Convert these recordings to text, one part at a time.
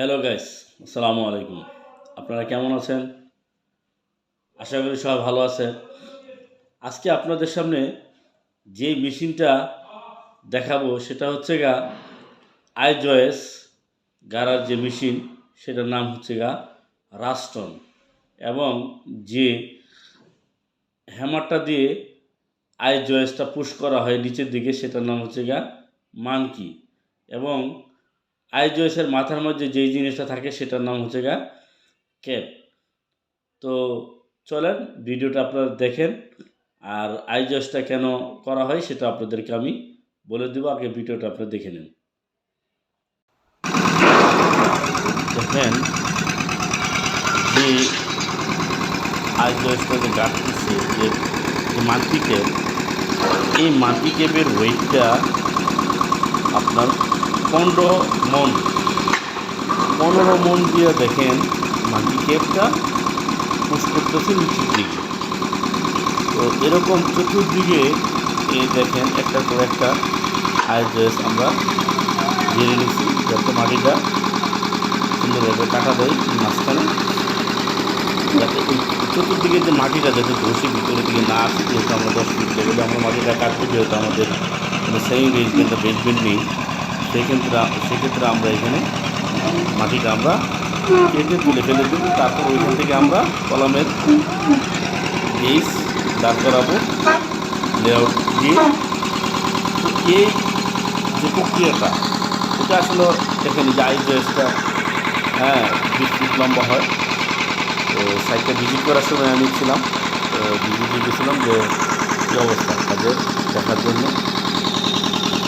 Hello guys, আসসালামু আলাইকুম। আপনারা কেমন আছেন? আশা করি সবাই ভালো আছেন। আজকে আপনাদের সামনে যে মেশিনটা দেখাবো সেটা হচ্ছে আইজয়েস গাড়ার যে মেশিন সেটার নাম হচ্ছে রাস্টন, এবং যে হ্যামারটা দিয়ে আইজয়েসটা পুশ করা হয় নিচের দিকে সেটার নাম হচ্ছে মানকি, এবং আইজয়েসের মাথার মধ্যে যেই জিনিসটা থাকে সেটার নাম হচ্ছে ক্যাপ। তো চলেন ভিডিওটা আপনারা দেখেন, আর আইজসটা কেন করা হয় সেটা আপনাদেরকে আমি বলে দেবো। আগে ভিডিওটা আপনারা দেখে নিন। দেখেন, যে আইজসটা যে গাঁটতেছে, যে মাল্টি ক্যাপ, এই মাল্টি ক্যাপের ওয়েটটা আপনার 15 মন। 15 মন দিয়ে দেখেন মাল্টি ক্যাপটা পুশ করতেছে নিচের দিকে। তো এরকম চতুর্দিকে দেখেন একটা করে একটা আইজয়েস আমরা ঘিরে নিচ্ছি, যাতে মাটিটা সুন্দরভাবে কাটা দেয় মাঝখানে, যাতে এই চতুর্দিকে যে মাটিটা যাতে বসে ভিতরের দিকে না আসে। যেহেতু আমরা 10 ফিট লেভেলে আমরা মাটিটা কাটবো, যেহেতু আমাদের সেমি বেসমেন্ট বেসমেন্ট নেই, সেক্ষেত্রে আমরা এখানে মাটিটা আমরা কেটে তুলে ফেলে দেবো। তারপর ওইখান থেকে আমরা কলামের বেস দাঁড় করাবো লেআউট দিয়ে। তো এই যে প্রক্রিয়াটা, এটা আসলে এখানে যে আইজয়েসটা 20 ফিট লম্বা হয়। তো সাইটটা ভিজিট করার সময় আমি ছিলাম, তো ভিজিটে গেছিলাম যে কী অবস্থা কাজের দেখার জন্য।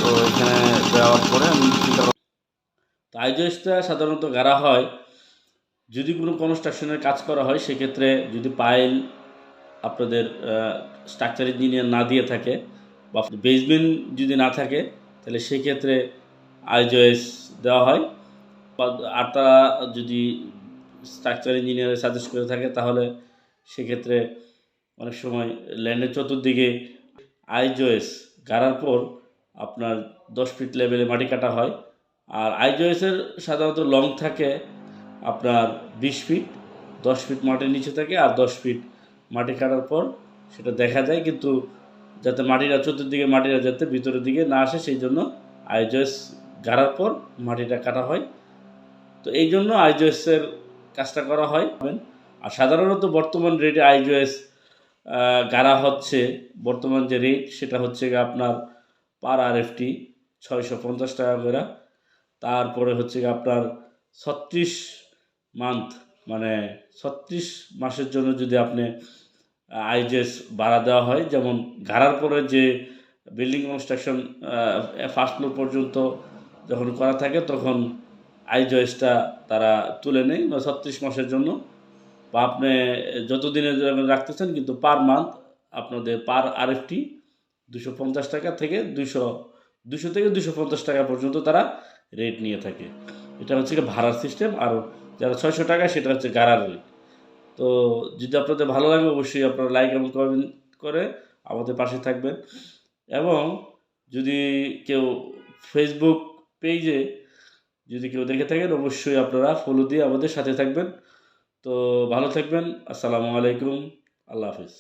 তো এখানে দেওয়ার পরে আমি চিন্তা করলাম, তো আইজয়েসটা সাধারণত গাড়া হয় যদি কোনো কনস্ট্রাকশনের কাজ করা হয়, সেক্ষেত্রে যদি পাইল আপনাদের স্ট্রাকচার ইঞ্জিনিয়ার না দিয়ে থাকে বা বেসমেন্ট যদি না থাকে, তাহলে সেক্ষেত্রে আইজয়েস দেওয়া হয়। আর তারা যদি স্ট্রাকচার ইঞ্জিনিয়ার সাজেস্ট করে থাকে, তাহলে সেক্ষেত্রে অনেক সময় ল্যান্ডের চতুর্দিকে আইজয়েস গাড়ার পর আপনার 10 ফিট লেভেলে মাটি কাটা হয়। আর আইজয়েসের সাধারণত লং থাকে আপনার 20 ফিট, 10 ফিট মাটির নিচে থাকে, আর 10 ফিট মাটি কাটার পর সেটা দেখা যায়। কিন্তু যাতে মাটিটা চতুর্দিকে মাটিটা যাতে ভিতরের দিকে না আসে, সেই জন্য আইজয়েস গাড়ার পর মাটিটা কাটা হয়। তো এই জন্য আইজয়েসের কাজটা করা হয়। আর সাধারণত বর্তমান রেটে আইজয়েস গাড়া হচ্ছে, বর্তমান যে রেট সেটা হচ্ছে আপনার পার RFT 650 টাকা করে। তারপরে হচ্ছে আপনার 36 মান্থ, মানে 36 মাসের জন্য যদি আপনি আইজেস ভাড়া দেওয়া হয়, যেমন গাড়ার পরে যে বিল্ডিং কনস্ট্রাকশন ফার্স্ট ফ্লোর পর্যন্ত যখন করা থাকে, তখন আইজয়েসটা তারা তুলে নেয় 36 মাসের জন্য, বা আপনি যতদিনের রাখতেছেন, কিন্তু পার মান্থ আপনাদের পার RFT 250 টাকা থেকে 200 থেকে 250 টাকা পর্যন্ত তারা রেট নিয়ে থাকে। এটা হচ্ছে ভাড়ার সিস্টেম। আর যারা 600 টাকা, সেটা হচ্ছে গাড়ার রেট। তো যদি আপনাদের ভালো লাগে, অবশ্যই আপনারা লাইক এবং কমেন্ট করে আমাদের পাশে থাকবেন। এবং যদি কেউ ফেসবুক পেজে যদি কেউ দেখে থাকেন, অবশ্যই আপনারা ফলো দিয়ে আমাদের সাথে থাকবেন। তো ভালো থাকবেন। আসসালামু আলাইকুম। আল্লাহ হাফিজ।